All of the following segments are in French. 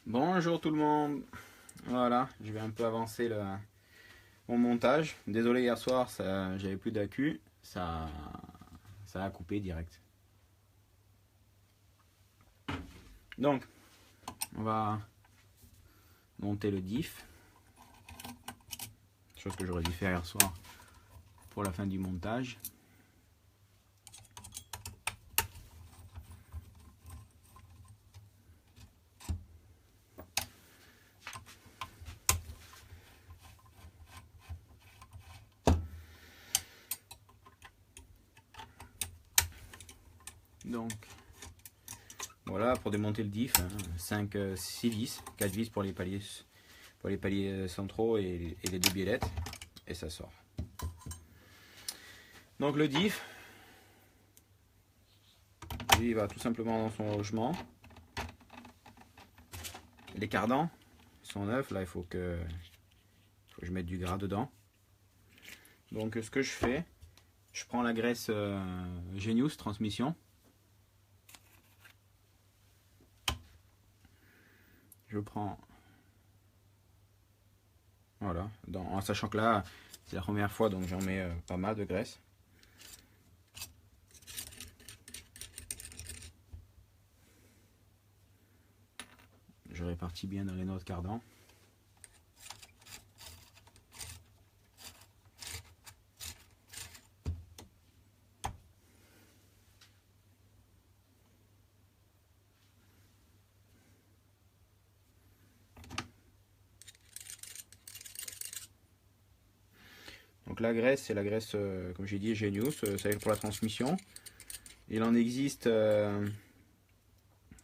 Bonjour tout le monde. Voilà, je vais un peu avancer mon montage. Désolé hier soir, j'avais plus d'accu, ça a coupé direct. Donc, on va monter le diff, chose que j'aurais dû faire hier soir pour la fin du montage. Donc, voilà, pour démonter le diff, 6 vis, 4 vis pour les paliers centraux et les deux biellettes, et ça sort. Donc le diff, lui, il va tout simplement dans son logement. Les cardans sont neufs, là il faut que je mette du gras dedans. Donc ce que je fais, je prends la graisse Genius transmission. Je prends, voilà, en sachant que là c'est la première fois, donc j'en mets pas mal de graisse. Je répartis bien dans les noix de cardan. Donc la graisse, c'est la graisse, comme j'ai dit, Genius, c'est pour la transmission. Il en existe,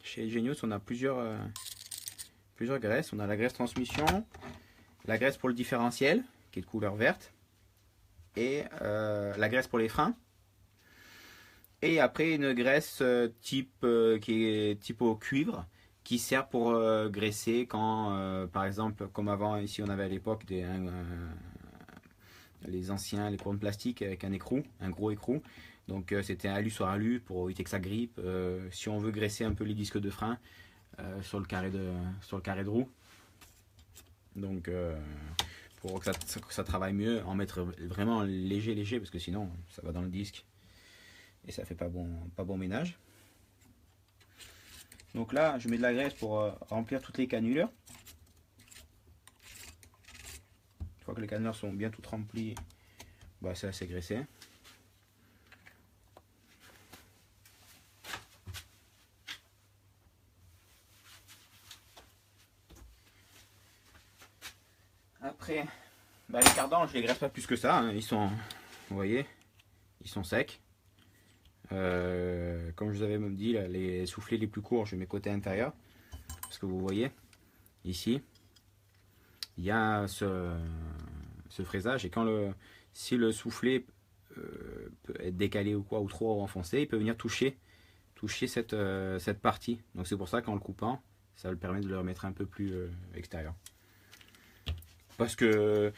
chez Genius, on a plusieurs graisses. On a la graisse transmission, la graisse pour le différentiel, qui est de couleur verte, et la graisse pour les freins. Et après une graisse qui est type au cuivre, qui sert pour graisser quand, par exemple, comme avant, ici on avait à l'époque les anciens, les courants de plastique avec un écrou, un gros écrou. Donc c'était un alu sur alu pour éviter que ça grippe. Si on veut graisser un peu les disques de frein sur le carré de roue. Donc pour que ça travaille mieux, en mettre vraiment léger, parce que sinon ça va dans le disque et ça fait pas bon ménage. Donc là, je mets de la graisse pour remplir toutes les cannulures. Une fois que les cannelures sont bien toutes remplies, bah, c'est assez graissé. Après, bah, les cardans, je les graisse pas plus que ça. Ils sont, vous voyez, ils sont secs. Comme je vous avais même dit, là, les soufflets les plus courts, je mets côté intérieur. Parce que vous voyez, ici, il y a ce fraisage. Et si le soufflet peut être décalé ou quoi, ou trop enfoncé, il peut venir toucher cette partie. Donc c'est pour ça qu'en le coupant, ça le permet de le remettre un peu plus extérieur. Parce que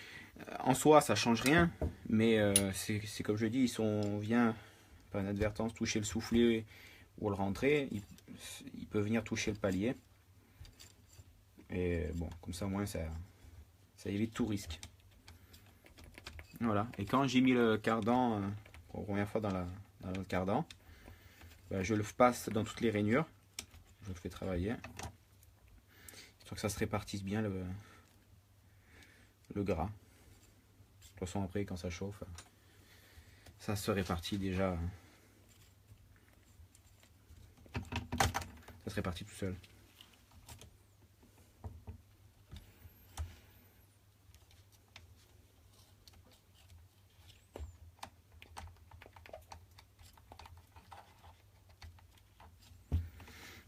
en soi, ça change rien, mais c'est comme je dis, si on vient par inadvertance toucher le soufflet ou le rentrer, il peut venir toucher le palier. Et bon, comme ça au moins ça évite tout risque. Voilà, et quand j'ai mis le cardan pour la première fois dans le cardan, ben, je le passe dans toutes les rainures, je le fais travailler, histoire que ça se répartisse bien le gras. De toute façon après quand ça chauffe, ça se répartit déjà, ça se répartit tout seul.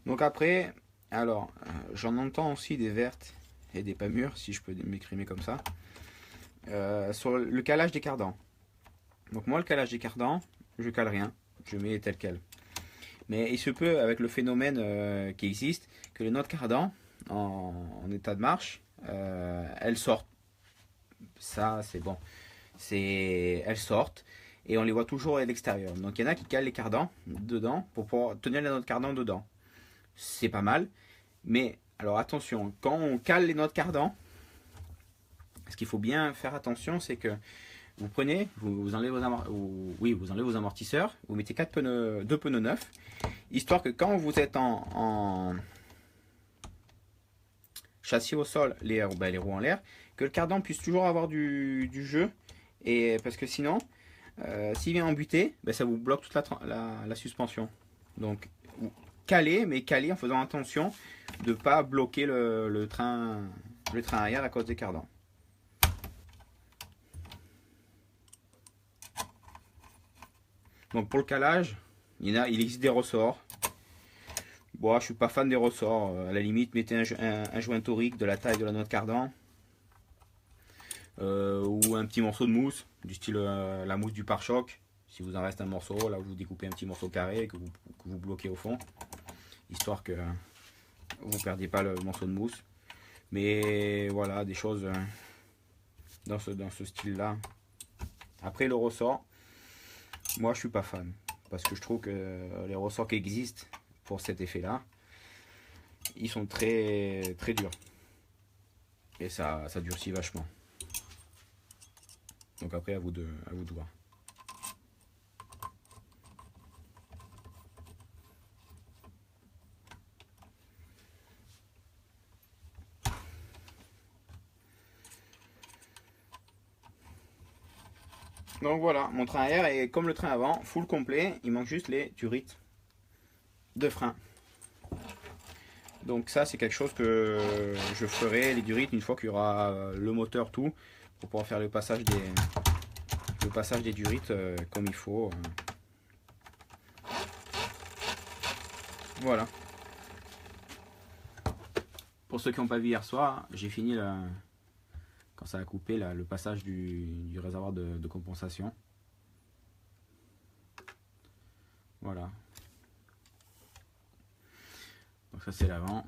Donc après, alors, j'en entends aussi des vertes et des pas mûres, si je peux m'exprimer comme ça, sur le calage des cardans. Donc moi, le calage des cardans, je cale rien, je mets tel quel. Mais il se peut, avec le phénomène qui existe, que les noix de cardan, en état de marche, elles sortent. Ça, c'est bon. Elles sortent et on les voit toujours à l'extérieur. Donc il y en a qui calent les cardans dedans pour pouvoir tenir les noix de cardan dedans. C'est pas mal, mais Alors attention, quand on cale les noix de cardan, ce qu'il faut bien faire attention, c'est que vous prenez, vous enlevez vous enlevez vos amortisseurs, vous mettez 2 pneus neufs, histoire que quand vous êtes en châssis au sol, les roues en l'air, que le cardan puisse toujours avoir du jeu, et parce que sinon, s'il vient en butée, ça vous bloque toute la suspension. Donc caler, mais caler en faisant attention de ne pas bloquer le train arrière à cause des cardans. Donc pour le calage, il existe des ressorts. Bon, je suis pas fan des ressorts. À la limite, mettez un joint torique de la taille de la noix de cardan. Ou un petit morceau de mousse, du style la mousse du pare-choc. Si vous en reste un morceau, là vous découpez un petit morceau carré et que vous bloquez au fond. Histoire que vous ne perdiez pas le morceau de mousse. Mais voilà, des choses dans ce style-là. Après le ressort, moi je suis pas fan. Parce que je trouve que les ressorts qui existent pour cet effet-là, ils sont très très durs. Et ça durcit vachement. Donc après à vous de voir. Donc voilà, mon train arrière est comme le train avant, full complet, il manque juste les durites de frein. Donc ça c'est quelque chose que je ferai, les durites, une fois qu'il y aura le moteur, tout, pour pouvoir faire le passage des durites comme il faut. Voilà. Pour ceux qui n'ont pas vu hier soir, j'ai fini quand ça a coupé le passage du réservoir de compensation. Voilà. Donc ça c'est l'avant.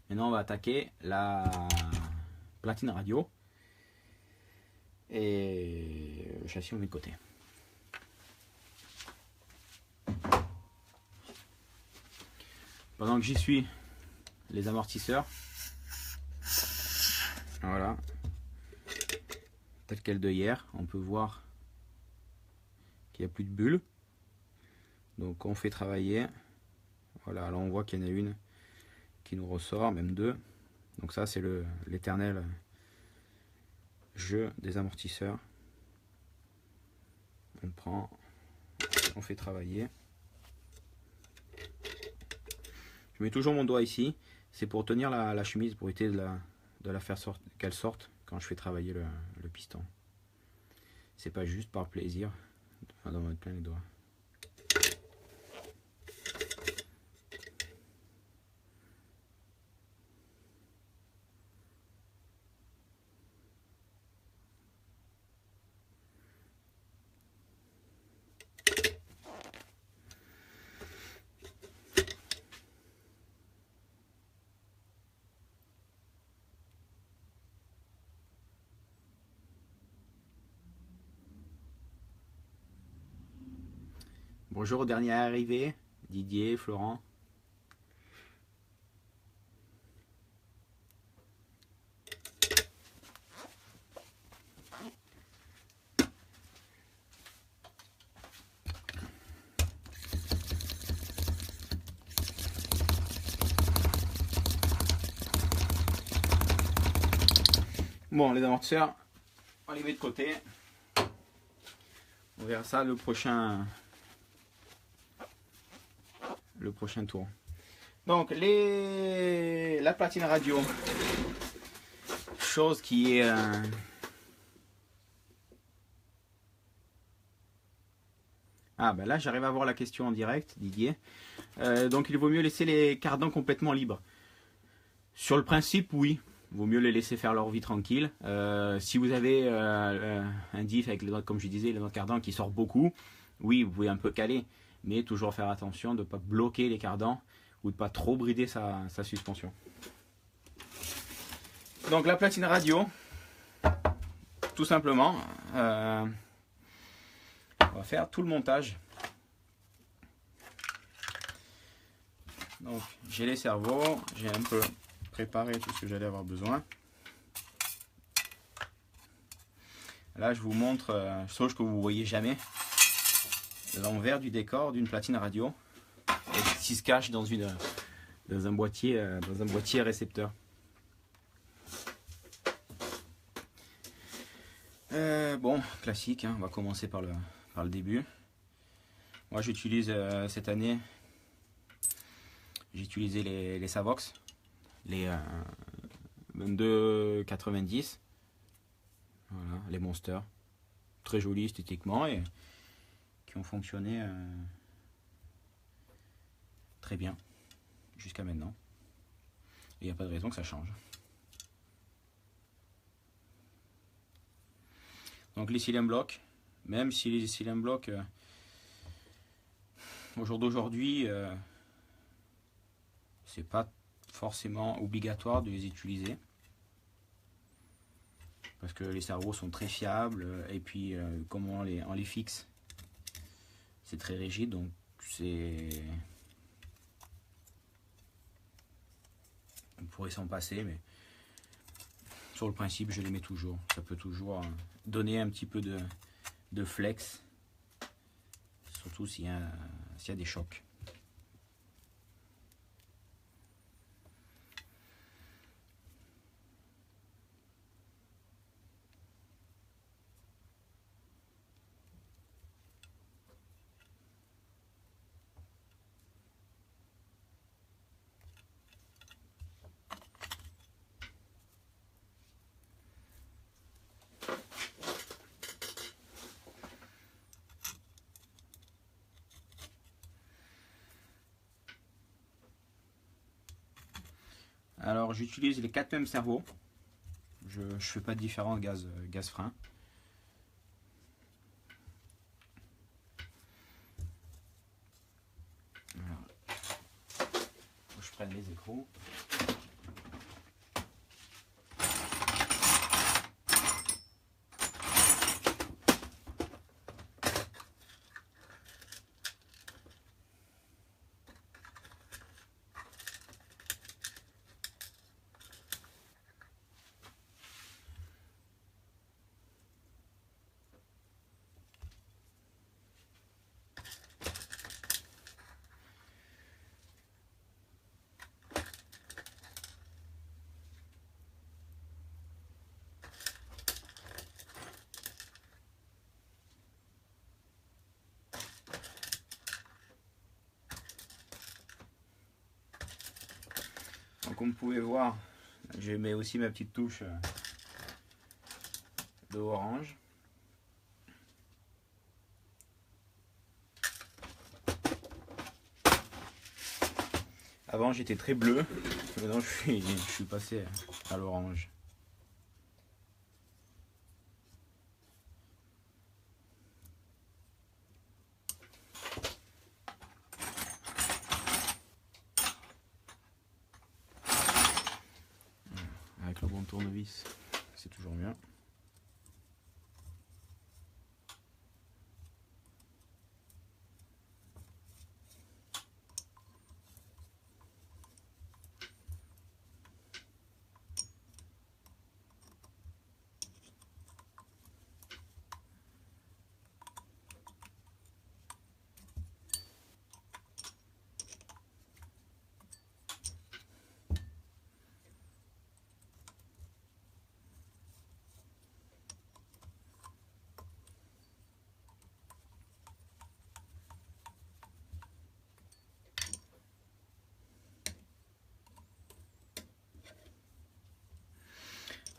Maintenant on va attaquer la platine radio et le châssis on met de côté. Pendant que j'y suis, les amortisseurs, voilà, tel quel de hier, on peut voir qu'il n'y a plus de bulles. Donc on fait travailler, voilà, là on voit qu'il y en a une qui nous ressort, même deux. Donc ça c'est l'éternel jeu des amortisseurs. On prend, on fait travailler. Je mets toujours mon doigt ici, c'est pour tenir la chemise, pour éviter de la faire qu'elle sorte quand je fais travailler le piston. C'est pas juste par plaisir d'en mettre plein les doigts. Bonjour au dernier arrivé, Didier, Florent. Bon, les amortisseurs, on les met de côté. On verra ça le prochain tour. Donc la platine radio, chose qui est ah ben là j'arrive à voir la question en direct, Didier. Donc il vaut mieux laisser les cardans complètement libres. Sur le principe, oui, vaut mieux les laisser faire leur vie tranquille. Si vous avez un diff avec les notes, comme je disais, les notes cardans qui sortent beaucoup, oui, vous pouvez un peu caler. Mais toujours faire attention de ne pas bloquer les cardans ou de ne pas trop brider sa suspension. Donc la platine radio, tout simplement, on va faire tout le montage. Donc j'ai les cerveaux, j'ai un peu préparé tout ce que j'allais avoir besoin. Là je vous montre, chose que vous voyez jamais, l'envers du décor d'une platine radio qui se cache dans un boîtier récepteur. Bon, classique, hein, on va commencer par le début. Moi j'utilise cette année, j'ai utilisé les Savox, les 2290, voilà, les Monsters, très jolis esthétiquement et qui ont fonctionné très bien jusqu'à maintenant. Et il n'y a pas de raison que ça change. Donc les Cylem Block, même si les Cylem Block au jour d'aujourd'hui, c'est pas forcément obligatoire de les utiliser parce que les cerveaux sont très fiables et puis comme on les fixe, c'est très rigide, donc on pourrait s'en passer, mais sur le principe je les mets toujours. Ça peut toujours donner un petit peu de flex, surtout s'il y a des chocs. Alors j'utilise les 4 mêmes cerveaux. Je ne fais pas de différence gaz frein. Voilà. Faut que je prenne les écrous. Donc comme vous pouvez voir, je mets aussi ma petite touche de orange. Avant j'étais très bleu, maintenant je suis passé à l'orange. Avec le bon tournevis, c'est toujours mieux.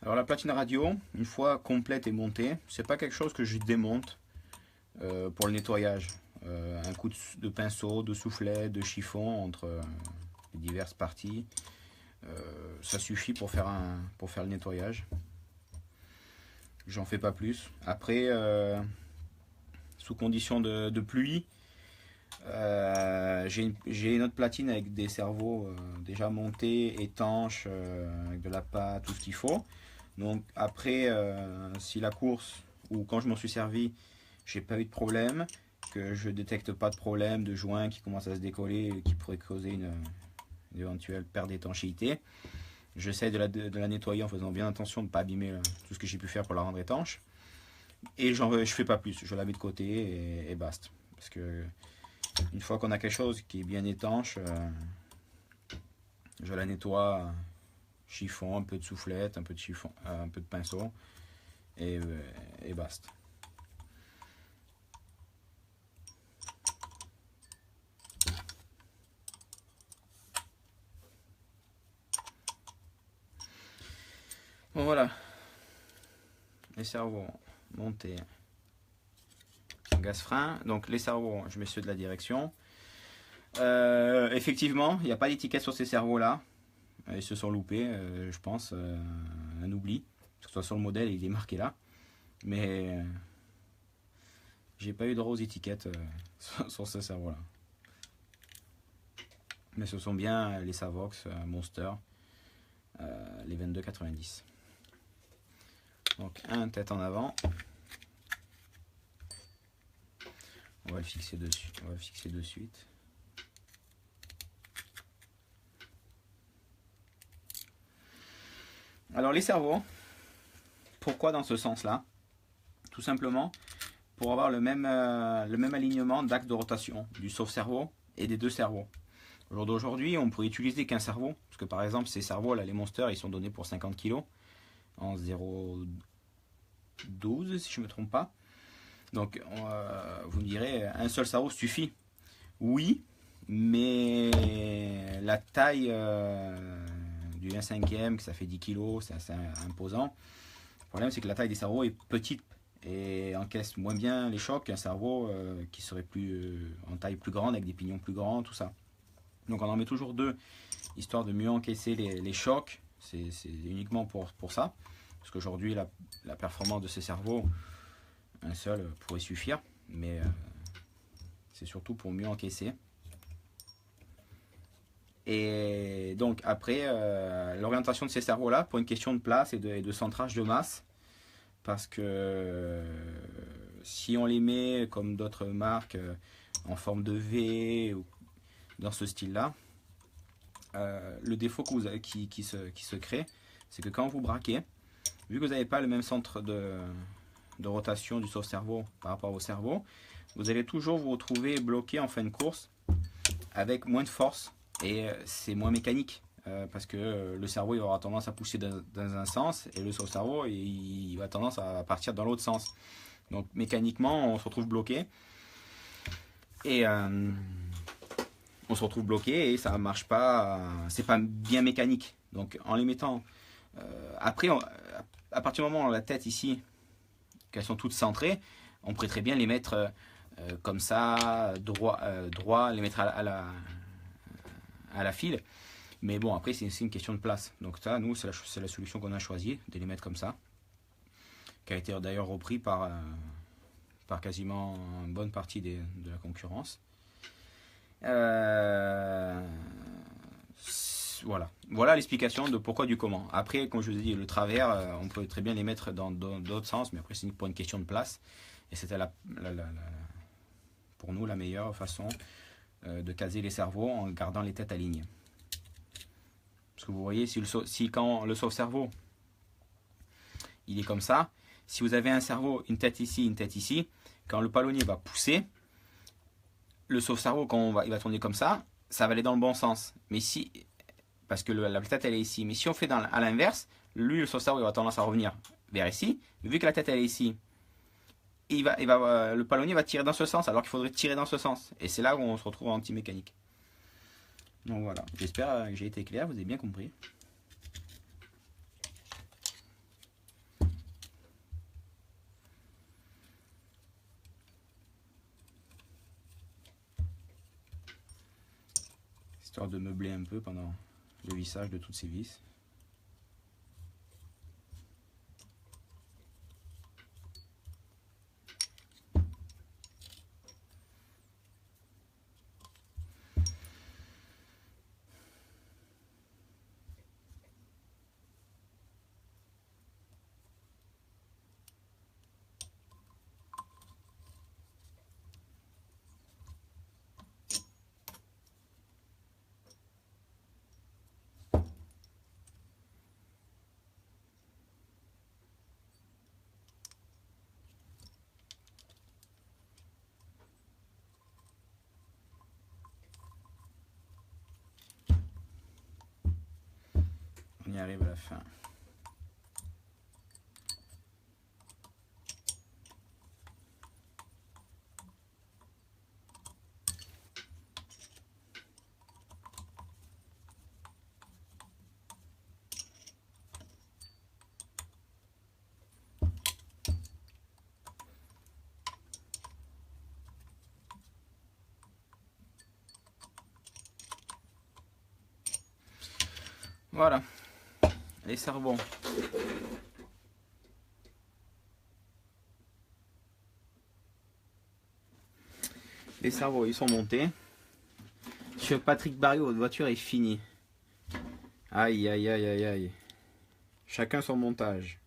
Alors la platine radio, une fois complète et montée, c'est pas quelque chose que je démonte pour le nettoyage. Un coup de pinceau, de soufflet, de chiffon entre les diverses parties, ça suffit pour faire le nettoyage. J'en fais pas plus. Après, sous condition de pluie, j'ai une autre platine avec des cerveaux déjà montés, étanches, avec de la pâte, tout ce qu'il faut. Donc après, si la course ou quand je m'en suis servi, j'ai pas eu de problème, que je détecte pas de problème de joint qui commence à se décoller et qui pourrait causer d'éventuelles pertes d'étanchéité. J'essaie de la nettoyer en faisant bien attention de ne pas abîmer tout ce que j'ai pu faire pour la rendre étanche. Et je fais pas plus, je la mets de côté et basta. Parce que une fois qu'on a quelque chose qui est bien étanche, je la nettoie, chiffon, un peu de soufflette, un peu de chiffon, un peu de pinceau et basta. Bon voilà, les cerveaux montés gaz frein. Donc les cerveaux, je mets ceux de la direction. Effectivement, il n'y a pas d'étiquette sur ces cerveaux là. Ils se sont loupés, je pense, un oubli. Parce que de toute façon le modèle il est marqué là. Mais j'ai pas eu de rose étiquette sur ce cerveau là. Mais ce sont bien les Savox Monster, les 22,90. Donc un tête en avant. On va le fixer dessus. On va le fixer de suite. Alors les cerveaux, pourquoi dans ce sens-là? Tout simplement pour avoir le même alignement d'axe de rotation du sauve-cerveau et des deux cerveaux. Au jour d'aujourd'hui, on pourrait utiliser qu'un cerveau, parce que par exemple ces cerveaux là, les monsters, ils sont donnés pour 50 kg en 0,12 si je ne me trompe pas. Donc vous me direz, un seul cerveau suffit. Oui, mais la taille du 1/5, que ça fait 10 kg, c'est assez imposant. Le problème c'est que la taille des cerveaux est petite et encaisse moins bien les chocs qu'un cerveau qui serait en taille plus grande, avec des pignons plus grands, tout ça. Donc on en met toujours deux, histoire de mieux encaisser les chocs. C'est uniquement pour ça. Parce qu'aujourd'hui, la performance de ces cerveaux, un seul pourrait suffire. Mais c'est surtout pour mieux encaisser. Et donc après, l'orientation de ces cerveaux-là, pour une question de place et de centrage de masse. Parce que si on les met comme d'autres marques en forme de V ou dans ce style-là, le défaut qui se crée, c'est que quand vous braquez, vu que vous n'avez pas le même centre de rotation du sauve-cerveau par rapport au cerveau, vous allez toujours vous retrouver bloqué en fin de course avec moins de force et c'est moins mécanique. Parce que le cerveau il aura tendance à pousser dans un sens et le sauve-cerveau il va tendance à partir dans l'autre sens. Donc mécaniquement on se retrouve bloqué et on se retrouve bloqué et ça marche pas, c'est pas bien mécanique. Donc en les mettant après à partir du moment où on a la tête ici qu'elles sont toutes centrées, on pourrait très bien les mettre comme ça droit, les mettre à la file. Mais bon, après, c'est une question de place. Donc ça, nous, c'est la solution qu'on a choisie, de les mettre comme ça. Qui a été d'ailleurs repris par quasiment une bonne partie de la concurrence. Voilà l'explication de pourquoi du comment. Après, comme je vous ai dit, le travers, on peut très bien les mettre dans d'autres sens, mais après, c'est pour une question de place. Et c'était pour nous la meilleure façon de caser les cerveaux en gardant les têtes alignées. Parce que vous voyez, si quand le sauve-cerveau, il est comme ça, si vous avez un cerveau, une tête ici, quand le palonnier va pousser, le sauve-cerveau, quand il va tourner comme ça va aller dans le bon sens. Mais si, parce que la tête, elle est ici. Mais si on fait à l'inverse, lui, le sauve-cerveau, il va tendance à revenir vers ici. Mais vu que la tête, elle est ici, le palonnier va tirer dans ce sens, alors qu'il faudrait tirer dans ce sens. Et c'est là où on se retrouve en anti-mécanique. Donc voilà, j'espère que j'ai été clair, vous avez bien compris. Histoire de meubler un peu pendant le vissage de toutes ces vis. y arrive à la fin. Voilà, les cerveaux. Les cerveaux, ils sont montés. Sur Patrick Barriot, votre voiture est finie. Aïe, aïe, aïe, aïe, aïe. Chacun son montage.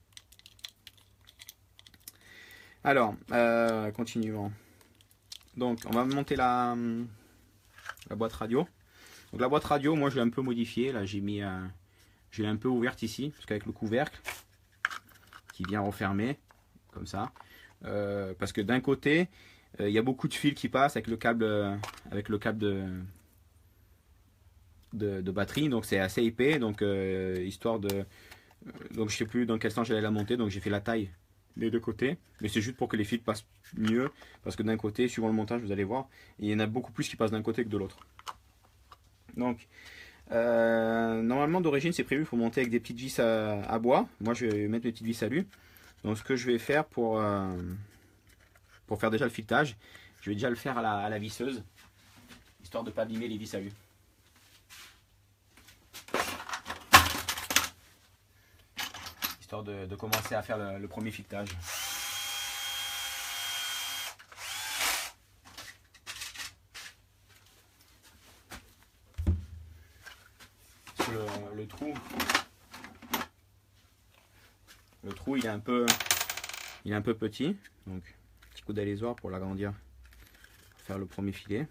Alors, continuons. Donc, on va monter la boîte radio. Donc, la boîte radio, moi, je l'ai un peu modifiée. Là, j'ai un peu ouverte ici, parce qu'avec le couvercle qui vient refermer, comme ça. Parce que d'un côté, il y a beaucoup de fils qui passent avec le câble de batterie, donc c'est assez épais, donc histoire de donc je sais plus dans quel sens j'allais la monter, donc j'ai fait la taille des deux côtés, mais c'est juste pour que les fils passent mieux, parce que d'un côté, suivant le montage, vous allez voir, il y en a beaucoup plus qui passent d'un côté que de l'autre. Donc normalement d'origine c'est prévu pour monter avec des petites vis à bois. Moi je vais mettre mes petites vis à alu. Donc ce que je vais faire pour faire déjà le filetage, je vais déjà le faire à la visseuse, histoire de ne pas abîmer les vis à alu. Histoire de commencer à faire le premier filetage. Le trou il est un peu petit, donc petit coup d'alésoir pour l'agrandir, faire le premier filet.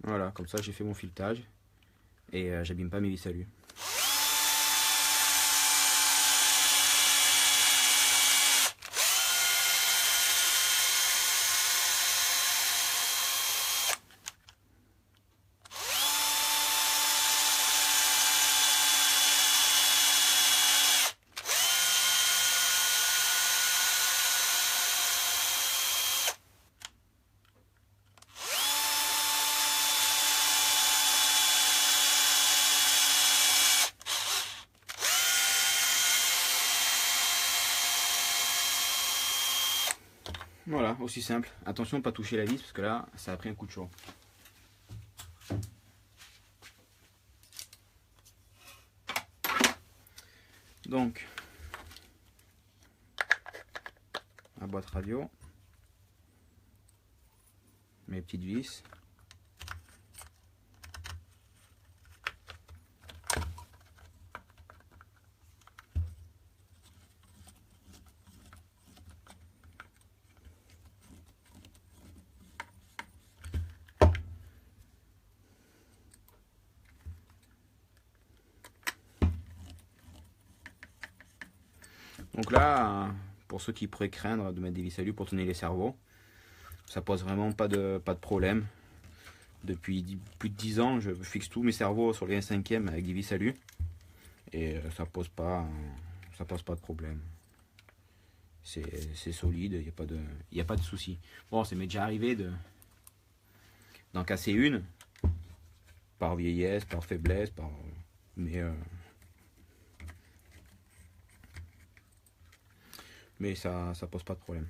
Voilà, comme ça j'ai fait mon filetage et j'abîme pas mes vis à alu. Voilà, aussi simple. Attention de ne pas toucher la vis parce que là, ça a pris un coup de chaud. Donc, la boîte radio, mes petites vis. Donc là, pour ceux qui pourraient craindre de mettre des vis à alu pour tourner les cerveaux, ça pose vraiment pas de problème. Depuis plus de 10 ans, je fixe tous mes cerveaux sur les 1/5 avec des vis à alu et ça pose pas de problème. C'est solide, il n'y a pas de souci. Bon, ça m'est déjà arrivé d'en casser une par vieillesse, par faiblesse, mais ça pose pas de problème.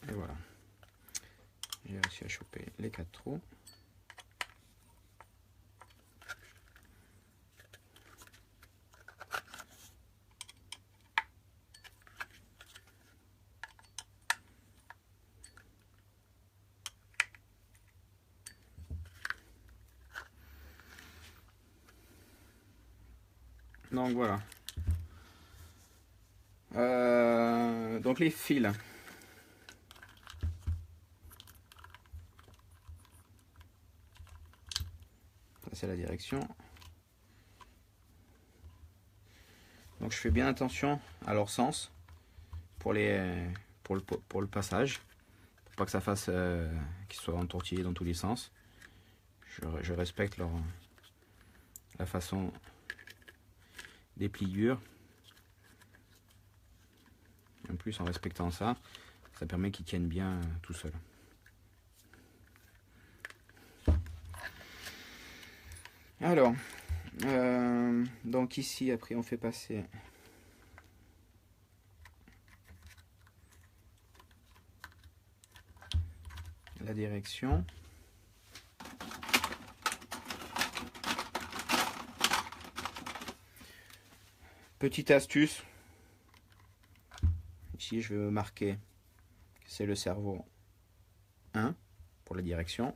Et voilà. J'ai réussi à choper les 4 trous. Donc voilà. Donc les fils. Ça c'est la direction. Donc je fais bien attention à leur sens pour le passage, pour pas que ça fasse qu'ils soient entortillés dans tous les sens. Je respecte la façon des pliures. En plus, en respectant ça, ça permet qu'ils tiennent bien tout seuls. Alors, donc ici, après, on fait passer la direction. Petite astuce. Ici, je vais me marquer que c'est le servot 1 pour la direction.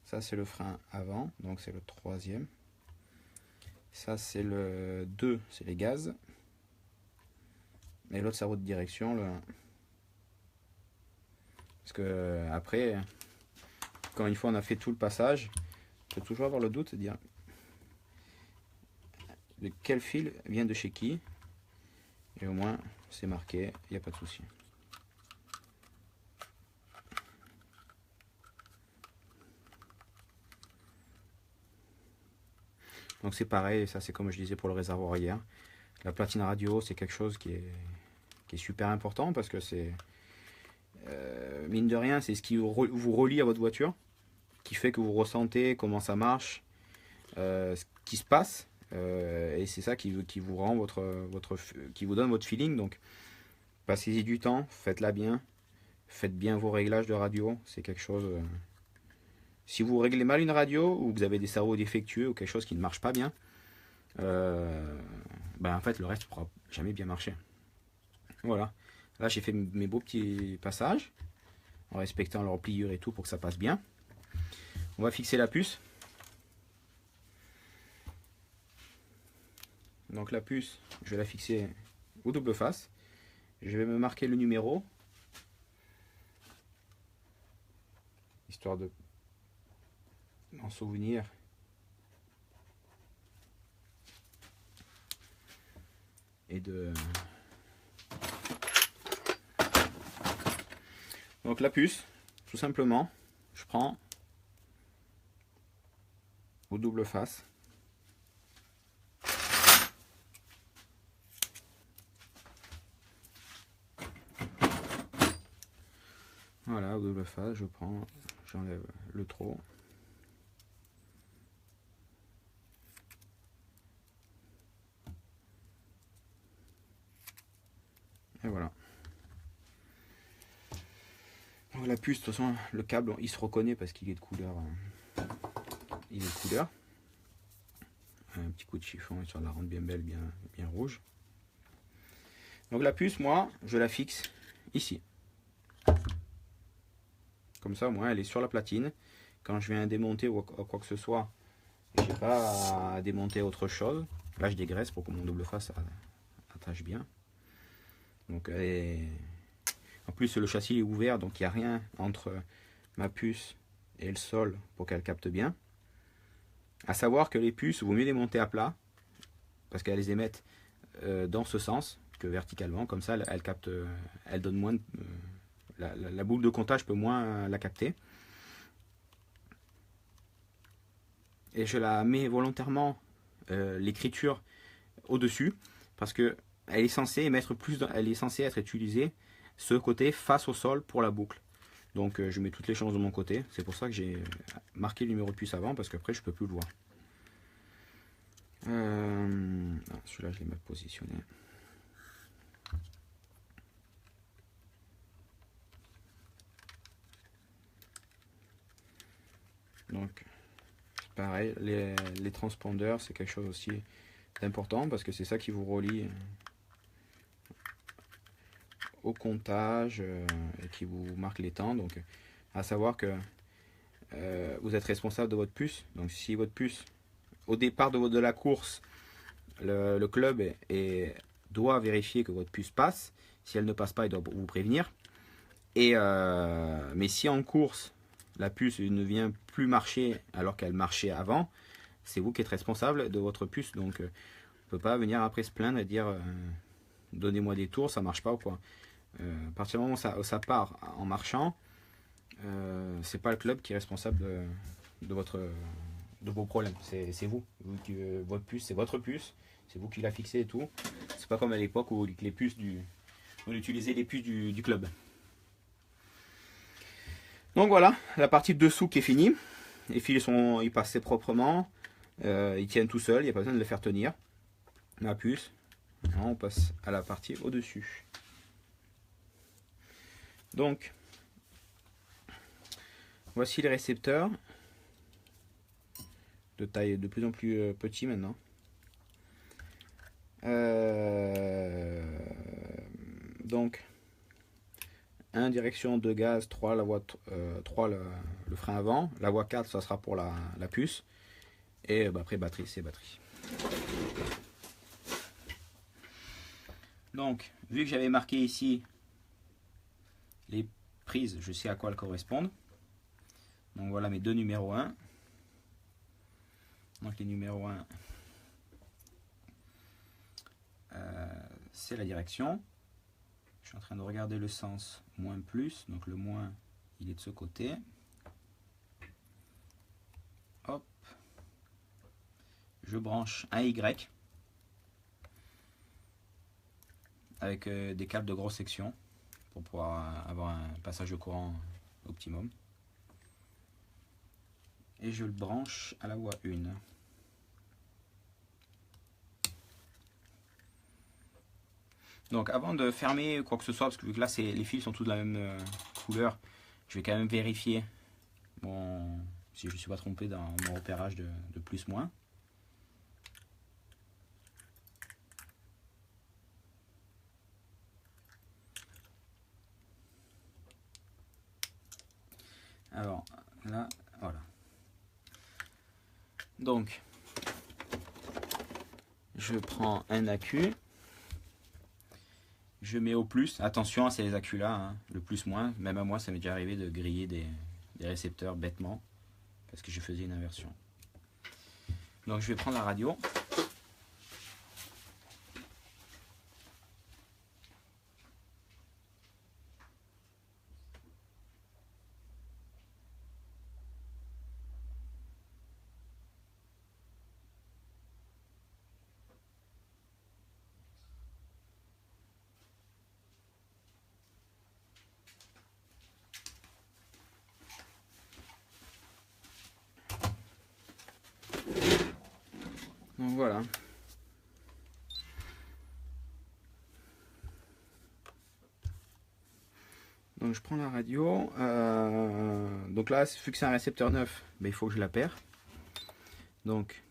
Ça, c'est le frein avant, donc c'est le troisième. Ça, c'est le 2, c'est les gaz. Et l'autre servot de direction, le 1. Parce que après, quand une fois on a fait tout le passage, on peut toujours avoir le doute de dire de quel fil vient de chez qui. Et au moins, c'est marqué, il n'y a pas de souci. Donc c'est pareil, ça c'est comme je disais pour le réservoir hier. La platine radio, c'est quelque chose qui est super important parce que c'est, mine de rien, c'est ce qui vous relie à votre voiture, qui fait que vous ressentez comment ça marche, ce qui se passe, et c'est ça qui vous rend qui vous donne votre feeling. Donc passez-y du temps, faites-la bien, faites bien vos réglages de radio, c'est quelque chose. Si vous réglez mal une radio ou que vous avez des servos défectueux ou quelque chose qui ne marche pas bien, en fait le reste ne pourra jamais bien marcher. Voilà, là j'ai fait mes beaux petits passages en respectant leur pliure et tout pour que ça passe bien. On va fixer la puce. Donc la puce, je vais la fixer au double face. Je vais me marquer le numéro, histoire de m'en souvenir. Et de... Donc la puce, tout simplement, je prends au double face. Voilà, au double face, je prends, j'enlève le trou. Et voilà. Donc la puce, de toute façon, le câble, il se reconnaît parce qu'il est de couleur. Il est de couleur. Un petit coup de chiffon, histoire de la rendre bien belle, bien rouge. Donc la puce, moi, je la fixe ici. Comme ça, moi, elle est sur la platine. Quand je viens démonter ou quoi que ce soit, je n'ai pas à démonter autre chose. Là, je dégraisse pour que mon double face attache bien. Donc, en plus, le châssis est ouvert, donc il n'y a rien entre ma puce et le sol pour qu'elle capte bien. À savoir que les puces, il vaut mieux les monter à plat, parce qu'elles les émettent dans ce sens que verticalement. Comme ça, elle capte, elle donne moins de... la boule de comptage peut moins la capter. Et je la mets volontairement l'écriture au-dessus parce que elle est censée émettre elle est censée être utilisée ce côté face au sol pour la boucle. Donc je mets toutes les chances de mon côté. C'est pour ça que j'ai marqué le numéro de puce avant parce qu'après je peux plus le voir. Celui-là je l'ai mal positionné. Donc pareil, les transpondeurs c'est quelque chose aussi d'important parce que c'est ça qui vous relie au comptage et qui vous marque les temps. Donc à savoir que vous êtes responsable de votre puce. Donc si votre puce au départ de la course le club doit vérifier que votre puce passe. Si elle ne passe pas, il doit vous prévenir. Mais si en course, la puce ne vient plus marcher alors qu'elle marchait avant, c'est vous qui êtes responsable de votre puce. Donc, on ne peut pas venir après se plaindre et dire donnez-moi des tours, ça marche pas ou quoi. À partir du moment où ça part en marchant, c'est pas le club qui est responsable de vos problèmes. C'est vous. Votre puce, c'est votre puce. C'est vous qui la fixez et tout. C'est pas comme à l'époque où les puces on utilisait les puces du club. Donc voilà, la partie dessous qui est finie. Les fils ils passaient proprement. Ils tiennent tout seuls, il n'y a pas besoin de les faire tenir. La puce. On passe à la partie au-dessus. Donc, voici les récepteurs. De taille de plus en plus petit maintenant. Donc, 1 direction de gaz, 3 la voie 3 le frein avant, la voie 4 ça sera pour la puce, et après batterie, c'est batterie. Donc vu que j'avais marqué ici les prises, je sais à quoi elles correspondent. Donc voilà mes deux numéros 1. Donc les numéros 1 c'est la direction. Je suis en train de regarder le sens moins plus, donc le moins il est de ce côté. Hop, je branche un Y avec des câbles de grosse section pour pouvoir avoir un passage de courant optimum. Et je le branche à la voie 1. Donc avant de fermer quoi que ce soit, parce que vu que là les fils sont tous de la même couleur, je vais quand même vérifier si je ne suis pas trompé dans mon repérage de plus-moins. Alors là, voilà. Donc, je prends un accu. Je mets au plus, attention à ces accus là, hein, le plus moins, même à moi ça m'est déjà arrivé de griller des récepteurs bêtement, parce que je faisais une inversion. Donc je vais prendre la radio. Donc voilà. Donc je prends la radio. Donc là, vu que c'est un récepteur neuf, il faut que je la perds. Donc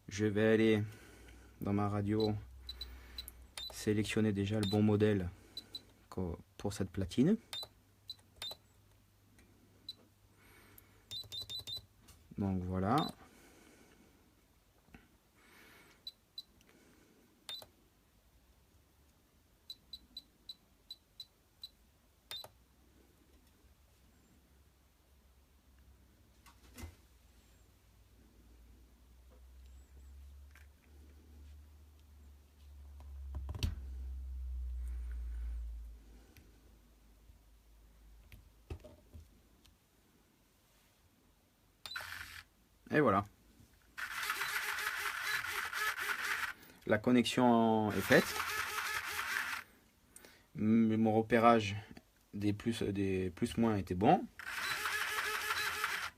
je vais aller dans ma radio, sélectionner déjà le bon modèle pour cette platine. Donc voilà. Et voilà. La connexion est faite. Mon repérage des plus-moins était bon.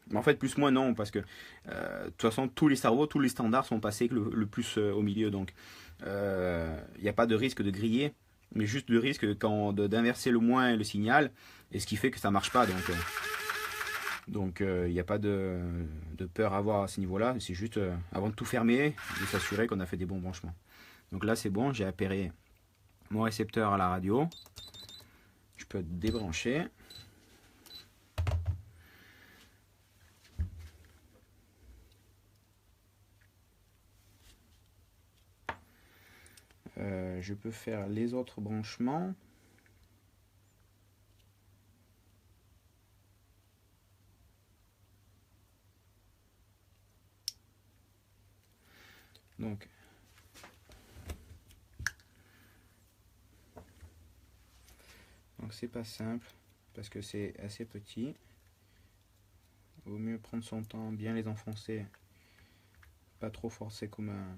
Mais en fait, plus-moins non, parce que de toute façon, tous les cerveaux, tous les standards sont passés avec le plus au milieu. Donc, il n'y a pas de risque de griller, mais juste de risque d'inverser le moins et le signal, et ce qui fait que ça ne marche pas. Donc, il n'y a pas de peur à avoir à ce niveau-là. C'est juste, avant de tout fermer, de s'assurer qu'on a fait des bons branchements. Donc là, c'est bon, j'ai appairé mon récepteur à la radio. Je peux débrancher. Je peux faire les autres branchements. Donc c'est pas simple parce que c'est assez petit. Vaut mieux prendre son temps, bien les enfoncer, pas trop forcer comme un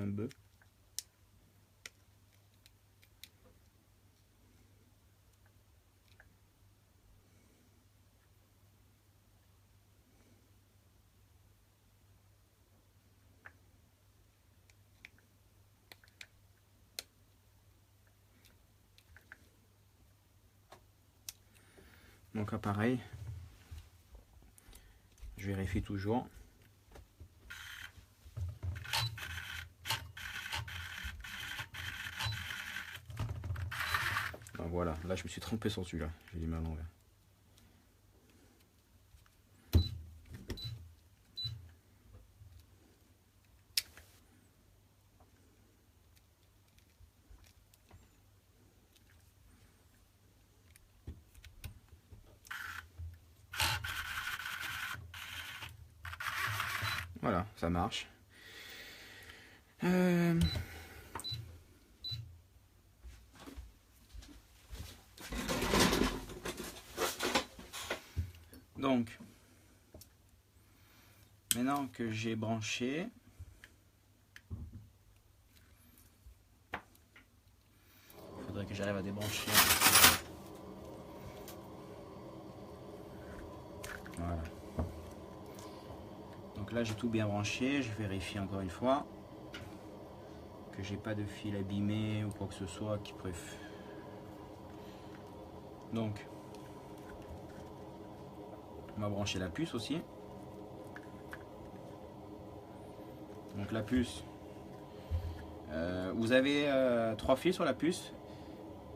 bœuf. Donc là pareil, je vérifie toujours. Donc voilà, là je me suis trompé sur celui-là, j'ai mis à l'envers. Voilà, ça marche. Donc, maintenant que j'ai branché, il faudrait que j'arrive à débrancher. Voilà. Donc là j'ai tout bien branché, je vérifie encore une fois que j'ai pas de fil abîmé ou quoi que ce soit qui pourrait. Donc on va brancher la puce aussi. Donc la puce, vous avez 3 fils sur la puce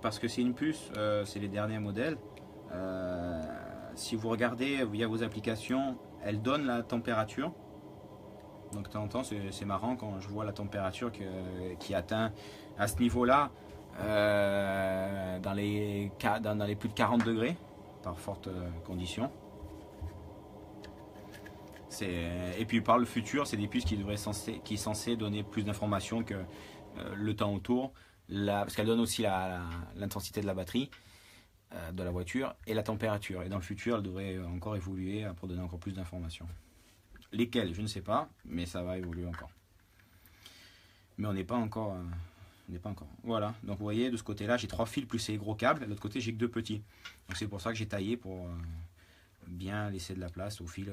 parce que c'est une puce, c'est les derniers modèles. Si vous regardez via vos applications, elle donne la température. Donc de temps en temps c'est marrant quand je vois la température qui atteint à ce niveau-là dans les plus de 40 degrés par forte condition. Et puis par le futur, c'est des puces qui sont censées donner plus d'informations que le temps autour, parce qu'elle donne aussi l'intensité de la batterie de la voiture et la température. Et dans le futur, elle devrait encore évoluer pour donner encore plus d'informations. Lesquelles, je ne sais pas, mais ça va évoluer encore. Mais on n'est pas encore. Voilà, donc vous voyez, de ce côté-là, j'ai 3 fils plus ces gros câbles. De l'autre côté, j'ai que 2 petits. Donc c'est pour ça que j'ai taillé pour bien laisser de la place aux fils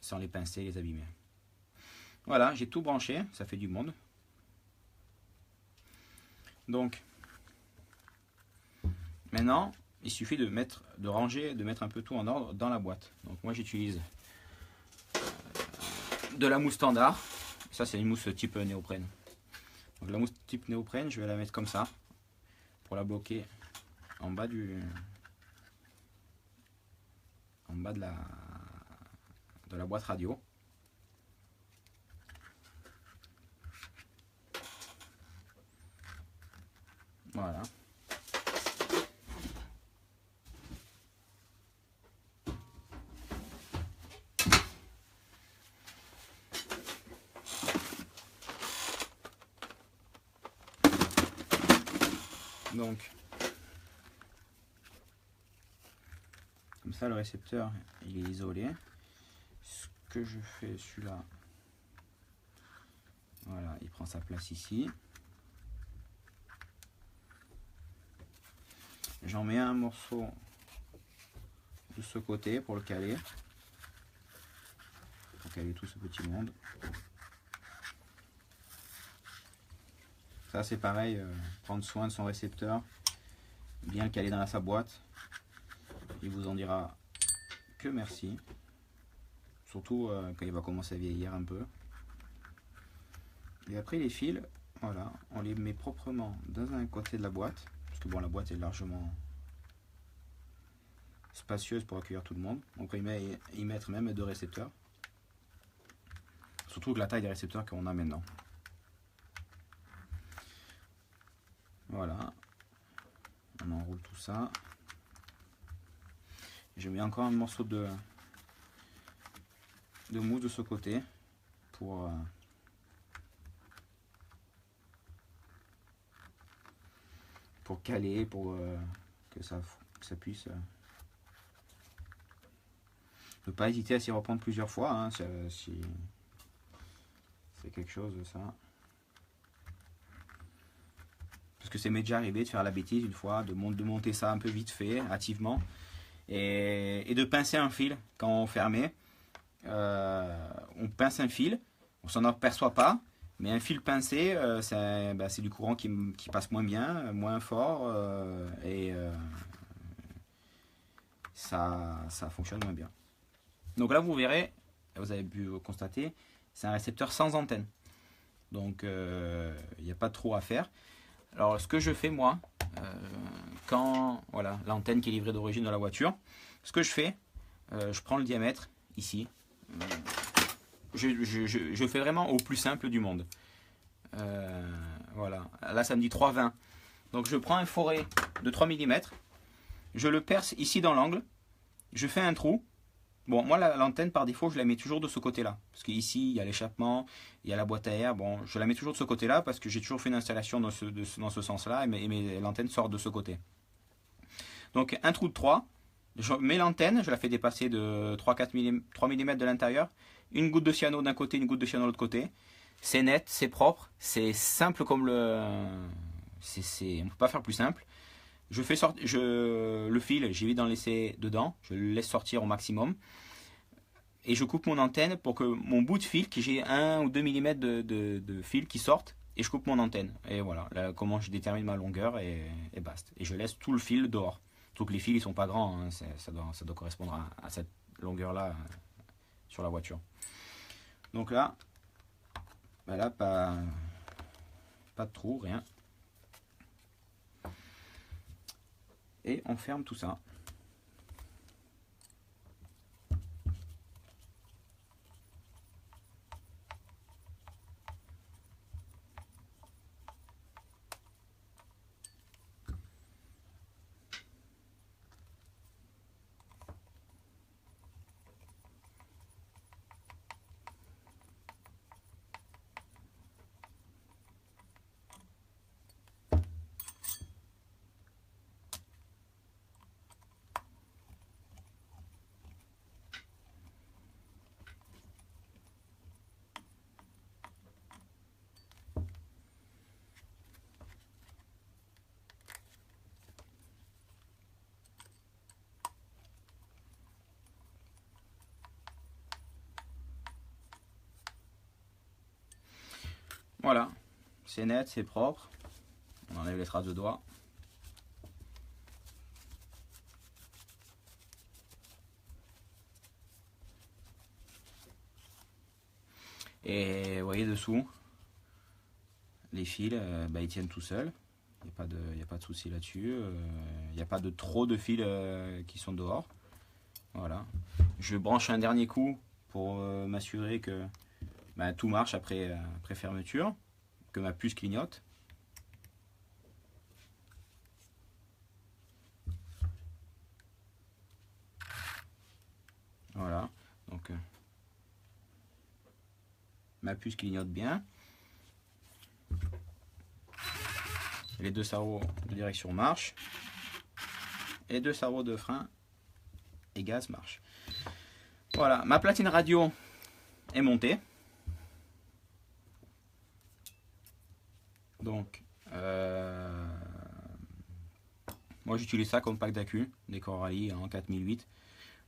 sans les pincer, les abîmer. Voilà, j'ai tout branché, ça fait du monde. Donc, maintenant, il suffit de mettre un peu tout en ordre dans la boîte. Donc moi j'utilise de la mousse standard. Ça c'est une mousse type néoprène. Donc la mousse type néoprène, je vais la mettre comme ça pour la bloquer en bas de la boîte radio. Voilà. Donc, comme ça le récepteur il est isolé. Ce que je fais, celui-là, voilà, il prend sa place ici. J'en mets un morceau de ce côté pour le caler. Pour caler tout ce petit monde. Ça c'est pareil, prendre soin de son récepteur, bien le caler dans sa boîte. Il vous en dira que merci. Surtout quand il va commencer à vieillir un peu. Et après les fils, voilà, on les met proprement dans un côté de la boîte. Parce que bon, la boîte est largement spacieuse pour accueillir tout le monde. Donc on peut y mettre même 2 récepteurs. Surtout que la taille des récepteurs qu'on a maintenant. j'enlève tout ça. Je mets encore un morceau de mousse de ce côté pour caler, pour que ça puisse. Ne pas hésiter à s'y reprendre plusieurs fois, hein, si c'est quelque chose ça. Parce que ça m'est déjà arrivé de faire la bêtise une fois, de monter ça un peu vite fait, hâtivement, et de pincer un fil quand on fermait. On pince un fil, on s'en aperçoit pas, mais un fil pincé, c'est du courant qui passe moins bien, moins fort, et ça fonctionne moins bien. Donc là, vous verrez, vous avez pu constater, c'est un récepteur sans antenne. Donc, il n'y a pas trop à faire. Alors, ce que je fais, moi, quand voilà, l'antenne qui est livrée d'origine de la voiture, ce que je fais, je prends le diamètre, ici. Je fais vraiment au plus simple du monde. Voilà. Là, ça me dit 3,20. Donc, je prends un forêt de 3 mm, je le perce ici dans l'angle, je fais un trou. Bon, moi, l'antenne, par défaut, je la mets toujours de ce côté-là. Parce qu'ici, il y a l'échappement, il y a la boîte à air. Bon, je la mets toujours de ce côté-là parce que j'ai toujours fait une installation dans ce sens-là et l'antenne sort de ce côté. Donc, un trou de 3. Je mets l'antenne, je la fais dépasser de 3 mm de l'intérieur. Une goutte de cyano d'un côté, une goutte de cyano de l'autre côté. C'est net, c'est propre, c'est simple comme le... on ne peut pas faire plus simple. Je fais sortir le fil, j'évite d'en laisser dedans, je le laisse sortir au maximum. Et je coupe mon antenne pour que mon bout de fil, que j'ai 1 ou 2 mm de fil qui sortent, et je coupe mon antenne. Et voilà, là, comment je détermine ma longueur et basta. Et je laisse tout le fil dehors. Surtout que les fils ils sont pas grands, hein, ça doit correspondre à cette longueur-là sur la voiture. Donc là, pas de trou, rien. Et on ferme tout ça. Voilà, c'est net, c'est propre. On enlève les traces de doigts. Et vous voyez dessous, les fils, ils tiennent tout seuls. Il n'y a pas de souci là-dessus. Il n'y a pas de trop de fils qui sont dehors. Voilà. Je branche un dernier coup pour m'assurer que tout marche après fermeture, que ma puce clignote. Voilà, donc ma puce clignote bien. Les deux cerveaux de direction marchent. Et les deux cerveaux de frein et gaz marchent. Voilà, ma platine radio est montée. Donc, moi j'utilise ça comme pack d'accu, des Corali en 4008.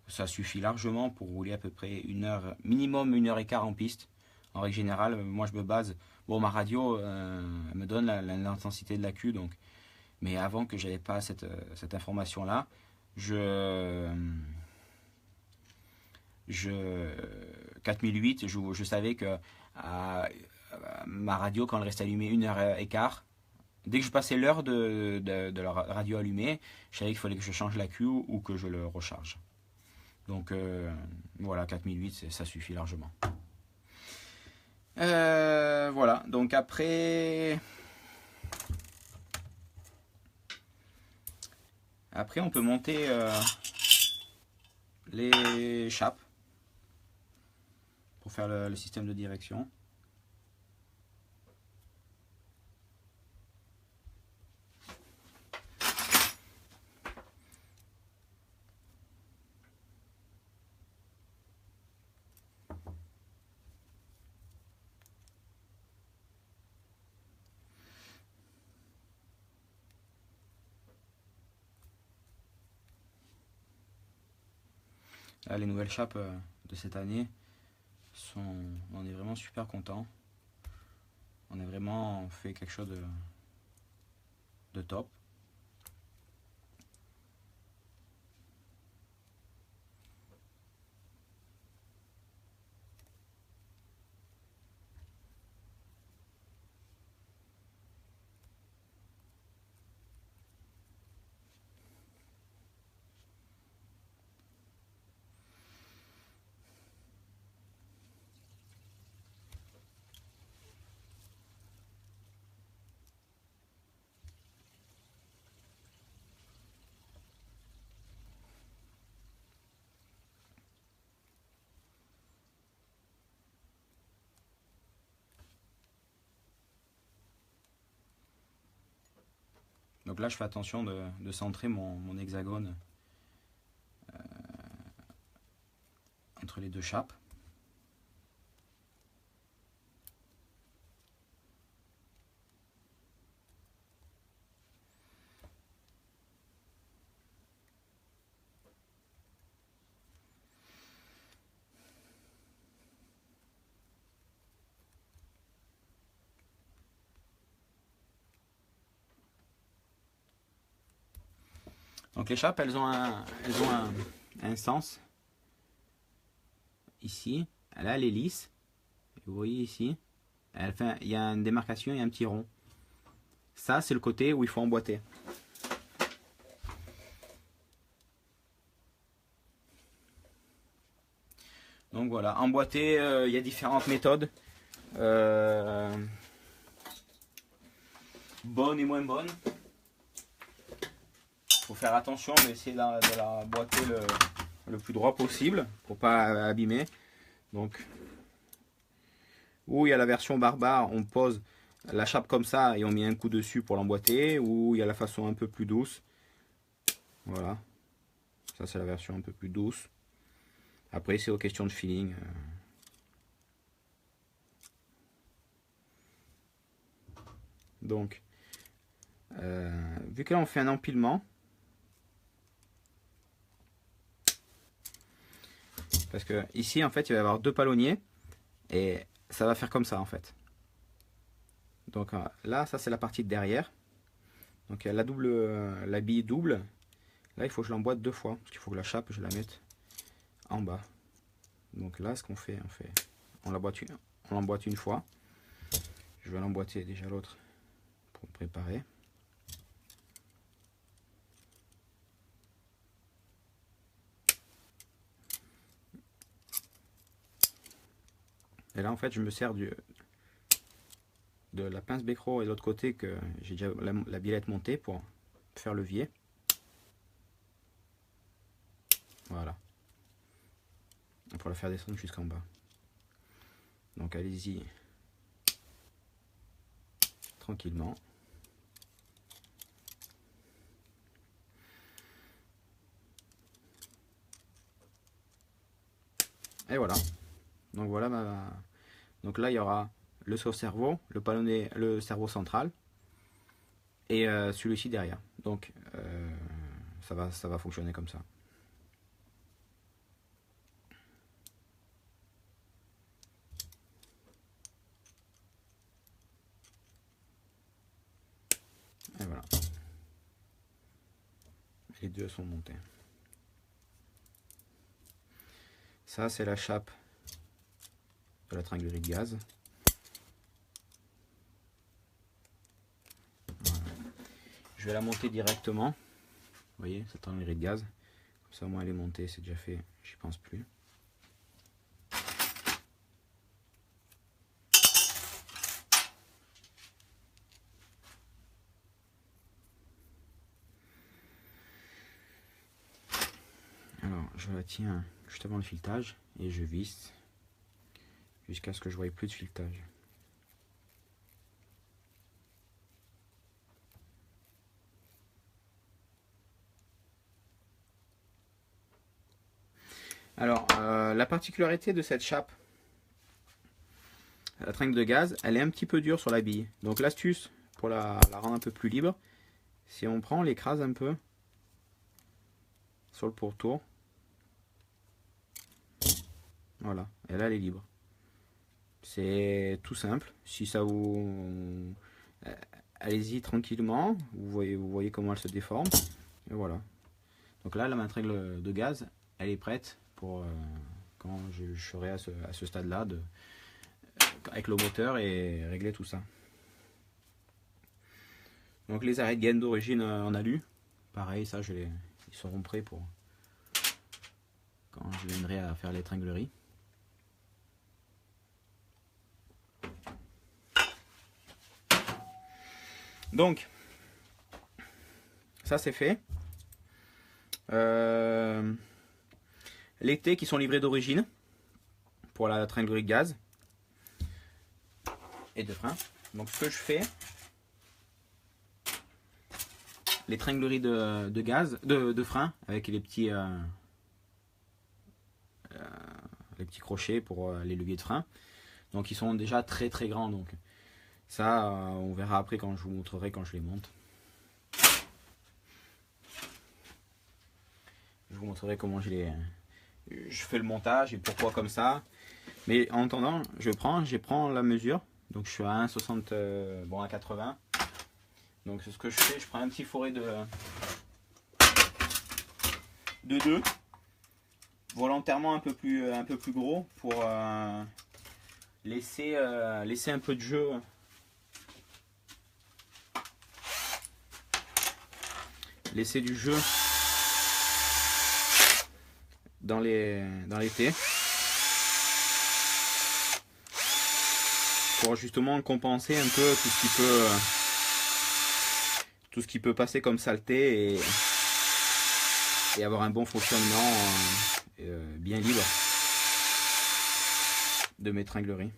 Ça suffit largement pour rouler à peu près une heure, minimum 1h15 en piste. En règle générale, moi je me base. Bon, ma radio me donne l'intensité de l'accu, donc. Mais avant que j'avais pas cette information-là, je 4008, je savais que ma radio, quand elle restait allumée 1h15, dès que je passais l'heure de la radio allumée, je savais qu'il fallait que je change l'accu ou que je le recharge. Donc voilà, 4008, ça suffit largement. Voilà, donc après Après, on peut monter les chapes pour faire le système de direction. Là, les nouvelles chapes de cette année, on est vraiment super content. On a vraiment fait quelque chose de top. Donc là, je fais attention de centrer mon hexagone entre les deux chapes. Donc les chapes, elles ont un sens. Ici, là elle est lisse. Vous voyez ici, il y a une démarcation, il y a un petit rond. Ça, c'est le côté où il faut emboîter. Donc voilà, emboîter, il y a différentes méthodes. Bonnes et moins bonnes. Faut faire attention d'essayer de la boîter le plus droit possible pour pas abîmer. Donc, ou il y a la version barbare, on pose la chape comme ça et on met un coup dessus pour l'emboîter, ou il y a la façon un peu plus douce. Voilà, ça c'est la version un peu plus douce. Après c'est aux questions de feeling. Donc, vu que là on fait un empilement, parce que ici en fait il va y avoir deux palonniers et ça va faire comme ça en fait. Donc là ça c'est la partie de derrière. Donc il y a la bille double. Là il faut que je l'emboîte deux fois parce qu'il faut que la chape je la mette en bas. Donc là ce qu'on fait, on l'emboîte une fois. Je vais l'emboîter déjà l'autre pour préparer. Et là en fait je me sers de la pince Becro et de l'autre côté que j'ai déjà la billette montée pour faire levier. Voilà. Pour la faire descendre jusqu'en bas. Donc allez-y tranquillement. Et voilà. Donc voilà donc là il y aura le sauve-cerveau, le palonnet, le cerveau central et celui-ci derrière. Donc ça va fonctionner comme ça. Et voilà. Les deux sont montés. Ça c'est la chape de la tringlerie de gaz. Voilà. Je vais la monter directement. Vous voyez, cette tringlerie de gaz. Comme ça, au moins elle est montée, c'est déjà fait, j'y pense plus. je la tiens juste avant le filetage et je visse jusqu'à ce que je voie plus de filetage. Alors, la particularité de cette chape, la tringle de gaz, elle est un petit peu dure sur la bille. Donc l'astuce pour la rendre un peu plus libre, si on prend, on l'écrase un peu sur le pourtour. Voilà, et là elle est libre. C'est tout simple. Si ça vous... Allez-y tranquillement, vous voyez comment elle se déforme. Et voilà. Donc là, la maintringle de gaz, elle est prête pour quand je serai à ce stade-là, avec le moteur et régler tout ça. Donc les arrêts de gaine d'origine en alu, pareil, ça ils seront prêts pour quand je viendrai à faire les tringleries. Donc, ça c'est fait. Les T qui sont livrés d'origine pour la tringlerie de gaz et de frein. Donc ce que je fais, les tringleries de gaz, de frein avec les petits crochets pour les leviers de frein. Donc ils sont déjà très très grands. Donc ça, on verra après quand je vous montrerai quand je les monte. Je vous montrerai comment je fais le montage et pourquoi comme ça. Mais en attendant, je prends la mesure. Donc je suis à 1,60, bon à 80. Donc c'est ce que je fais, je prends un petit fourré de 2, volontairement un peu plus gros pour laisser un peu de jeu. Laisser du jeu dans les T pour justement compenser un peu tout ce qui peut passer comme saleté et avoir un bon fonctionnement bien libre de mes tringleries.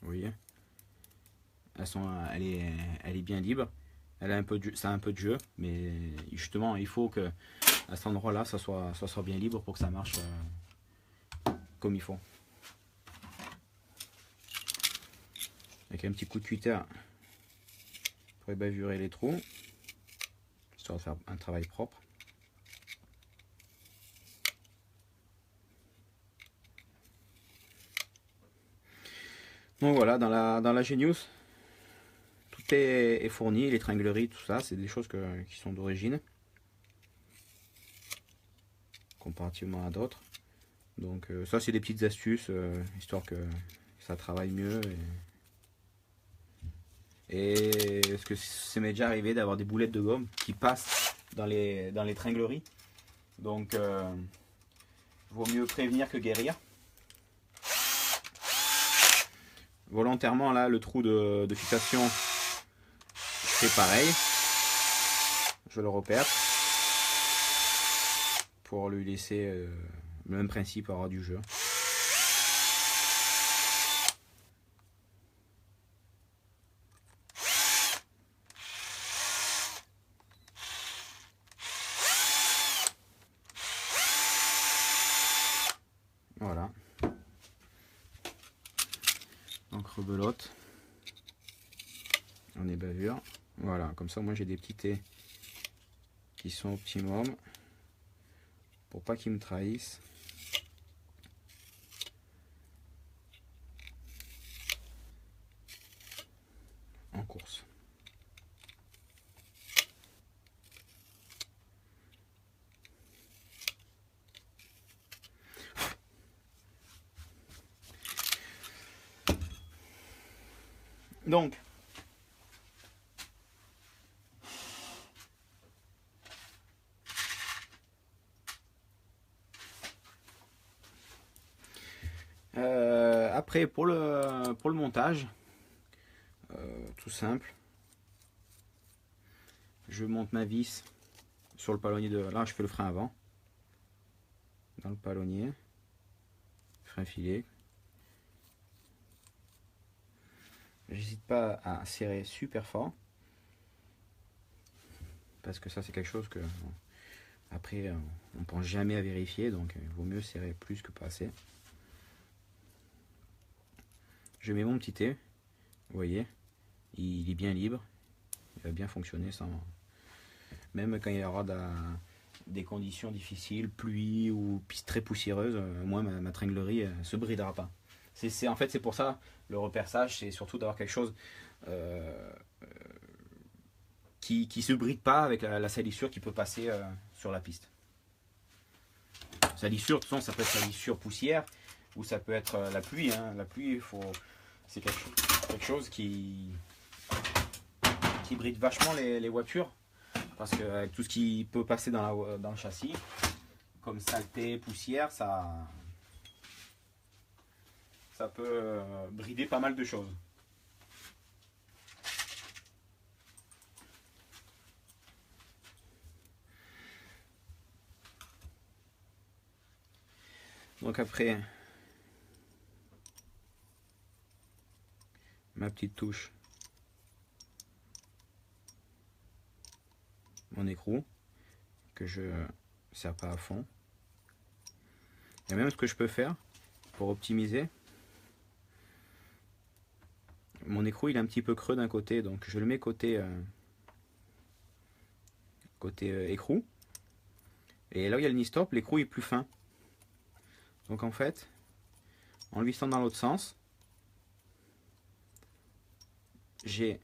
Vous voyez, elle est bien libre. Elle a ça a un peu de jeu, mais justement il faut que à cet endroit-là ça soit bien libre pour que ça marche comme il faut. Avec un petit coup de cutter pour ébavurer les trous, histoire de faire un travail propre. Donc voilà, dans la Genius, tout est fourni, les tringleries, tout ça, c'est des choses qui sont d'origine, comparativement à d'autres. Donc ça c'est des petites astuces, histoire que ça travaille mieux. Et parce que ça m'est déjà arrivé d'avoir des boulettes de gomme qui passent dans les tringleries. Donc vaut mieux prévenir que guérir. Volontairement là le trou de fixation, je fais pareil. Je le repère pour lui laisser le même principe, avoir du jeu. Voilà. Donc rebelote. On est bavure. Voilà, comme ça moi j'ai des petits T qui sont optimum pour pas qu'ils me trahissent. En course. Donc, après pour le montage, tout simple. Je monte ma vis sur le palonnier de... Là, je fais le frein avant. Dans le palonnier. Frein filé. J'hésite pas à serrer super fort. Parce que ça, c'est quelque chose que... Après, on ne pense jamais à vérifier. Donc, il vaut mieux serrer plus que pas assez. Je mets mon petit thé. Vous voyez, il est bien libre. Il va bien fonctionner sans... Même quand il y aura des conditions difficiles, pluie ou piste très poussiéreuse, moi ma tringlerie ne se bridera pas. En fait c'est pour ça le reperçage, c'est surtout d'avoir quelque chose qui se bride pas avec la salissure qui peut passer sur la piste. Salissure, de toute façon ça peut être salissure poussière ou ça peut être la pluie. Hein. La pluie, c'est quelque chose qui bride vachement les voitures. Parce qu'avec tout ce qui peut passer dans le châssis, comme saleté, poussière, ça peut brider pas mal de choses. Donc après, ma petite touche, mon écrou, que je ne serre pas à fond. Et même ce que je peux faire pour optimiser, mon écrou il est un petit peu creux d'un côté, donc je le mets côté écrou. Et là où il y a le knee-stop, l'écrou est plus fin. Donc en fait, en le vissant dans l'autre sens, j'ai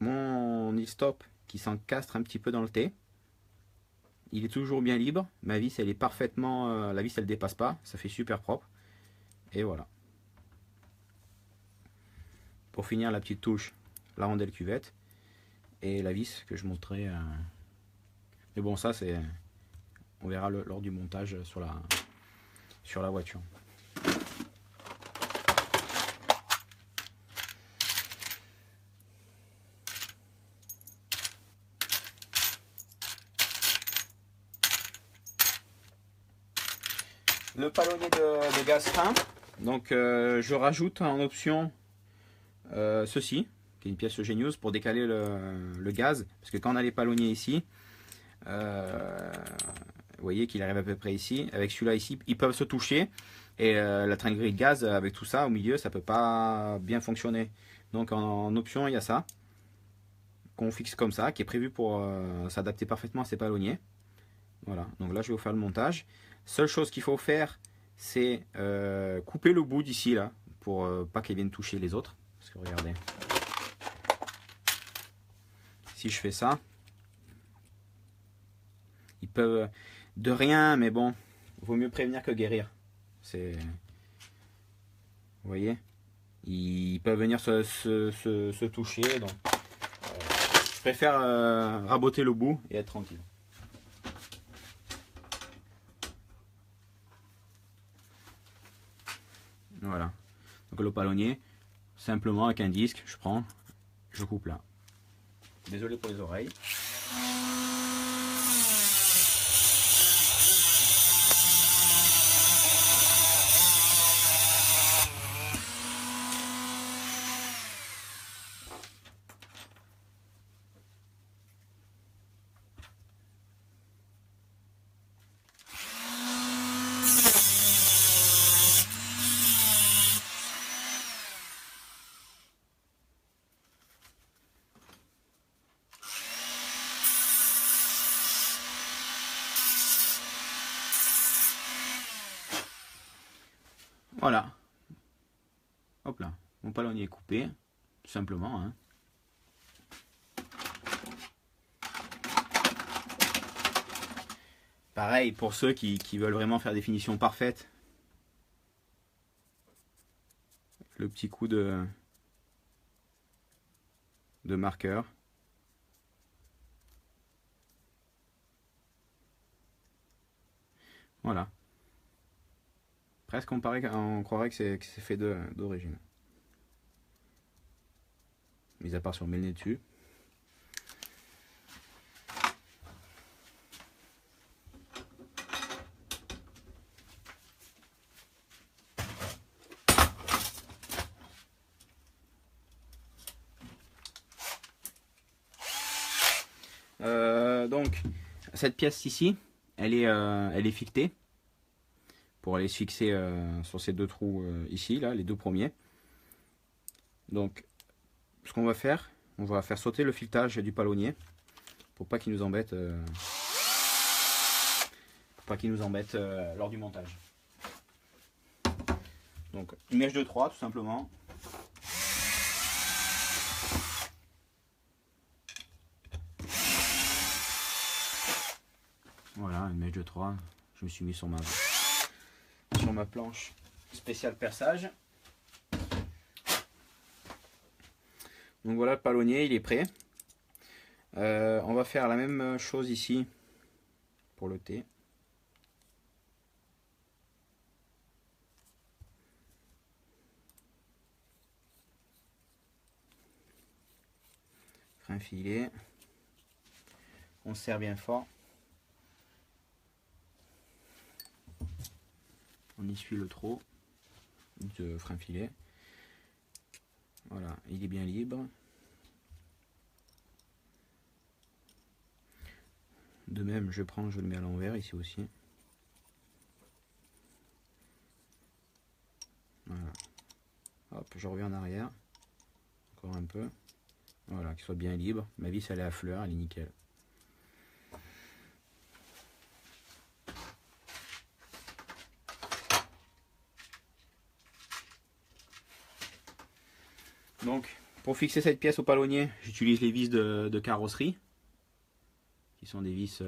mon knee-stop qui s'encastre un petit peu dans le T. Il est toujours bien libre. Ma vis, elle est parfaitement... la vis, elle dépasse pas. Ça fait super propre. Et voilà. Pour finir, la petite touche, la rondelle cuvette. Et la vis que je montrerai. Mais bon, ça, c'est... On verra lors du montage sur la voiture. Le palonnier de gaz frein. Donc je rajoute en option ceci, qui est une pièce Genius pour décaler le gaz. Parce que quand on a les palonniers ici, vous voyez qu'il arrive à peu près ici. Avec celui-là ici, ils peuvent se toucher. Et la tringlerie de gaz, avec tout ça au milieu, ça peut pas bien fonctionner. Donc en option, il y a ça. Qu'on fixe comme ça, qui est prévu pour s'adapter parfaitement à ces palonniers. Voilà, donc là je vais vous faire le montage. Seule chose qu'il faut faire, c'est couper le bout d'ici là, pour pas qu'il vienne toucher les autres. Parce que regardez, si je fais ça, ils peuvent de rien, mais bon, vaut mieux prévenir que guérir. Vous voyez, ils peuvent venir se toucher, donc je préfère raboter le bout et être tranquille. Voilà, donc le palonnier, simplement avec un disque, je coupe là. Désolé pour les oreilles. Voilà. Hop là. Mon palonnier est coupé. Tout simplement. Hein. Pareil pour ceux qui veulent vraiment faire des finitions parfaites. Le petit coup de marqueur. Voilà. Presque on croirait que c'est fait d'origine. mis à part si on met le nez dessus. Donc cette pièce ici, elle est filetée pour aller se fixer sur ces deux trous ici, là, les deux premiers. Donc ce qu'on va faire, on va faire sauter le filetage du palonnier pour pas qu'il nous embête, lors du montage. Donc une mèche de 3 tout simplement. Voilà, une mèche de 3. Je me suis mis sur ma planche spéciale perçage. Donc voilà, le palonnier, il est prêt. On va faire la même chose ici pour le T. Frein filet. On serre bien fort. On essuie le trou de frein filet. Voilà, il est bien libre. De même, je le mets à l'envers ici aussi. Voilà. Hop, je reviens en arrière. Encore un peu. Voilà, qu'il soit bien libre. Ma vis, elle est à fleur, elle est nickel. Donc, pour fixer cette pièce au palonnier, j'utilise les vis de carrosserie, qui sont des vis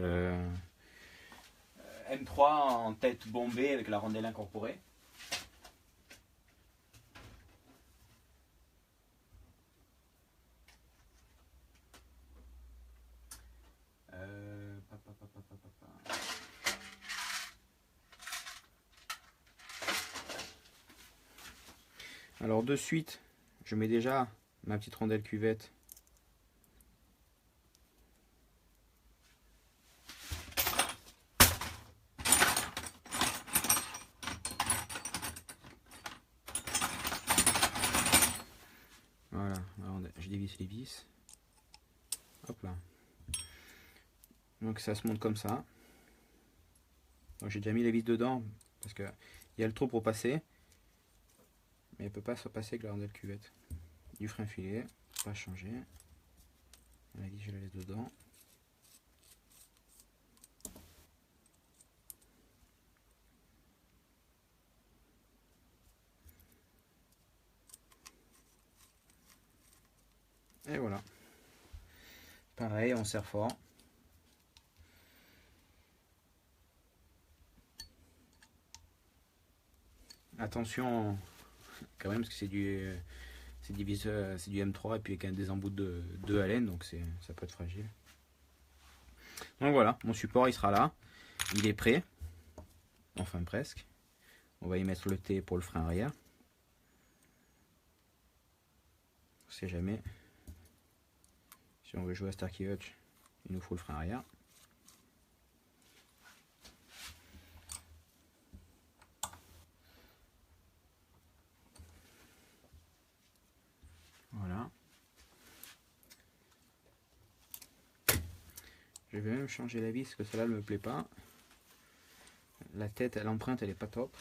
M3 en tête bombée avec la rondelle incorporée. Alors de suite, je mets déjà ma petite rondelle cuvette. Voilà, je dévisse les vis. Hop là. Donc ça se monte comme ça. Donc j'ai déjà mis les vis dedans parce que il y a le trou pour passer, mais elle peut pas se passer avec la rondelle cuvette. Du frein filet, pas changer. La vis je la laisse dedans. Et voilà. Pareil, on serre fort. Attention quand même parce que c'est du M3 et puis avec des embouts de haleine, donc ça peut être fragile. Donc voilà, mon support il sera là, il est prêt, enfin presque. On va y mettre le T pour le frein arrière. On sait jamais. Si on veut jouer à Starkey Hutch, il nous faut le frein arrière. Voilà. Je vais même changer la vis parce que celle-là ne me plaît pas. La tête, l'empreinte, elle est pas top.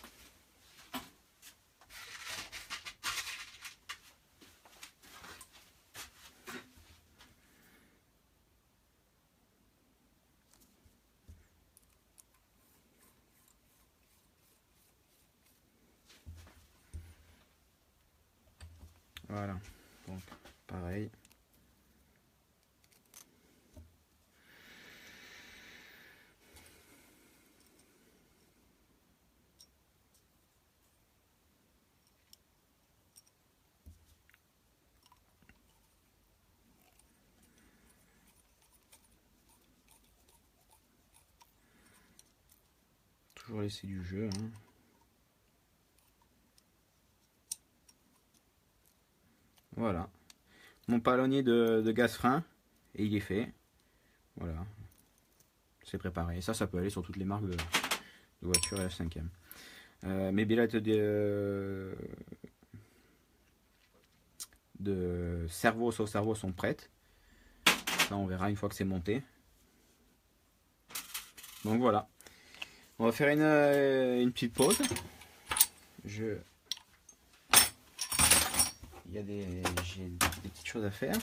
Voilà. Donc pareil. Toujours laisser du jeu. Hein. Voilà. mon palonnier de gaz frein et il est fait. Voilà, c'est préparé. Ça peut aller sur toutes les marques de voitures et F5e. Mes bilettes de servo au cerveau sont prêtes. Ça, on verra une fois que c'est monté. Donc voilà. On va faire une petite pause. J'ai des petites choses à faire.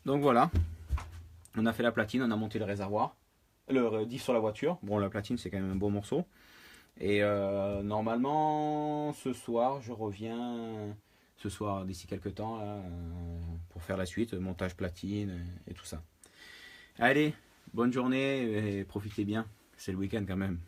Donc voilà. On a fait la platine, on a monté le réservoir. Le diff sur la voiture. Bon, la platine, c'est quand même un beau morceau. Et normalement, ce soir, je reviens. Ce soir, d'ici quelques temps, là, pour faire la suite, montage platine et tout ça. Allez, bonne journée et profitez bien. C'est le week-end quand même.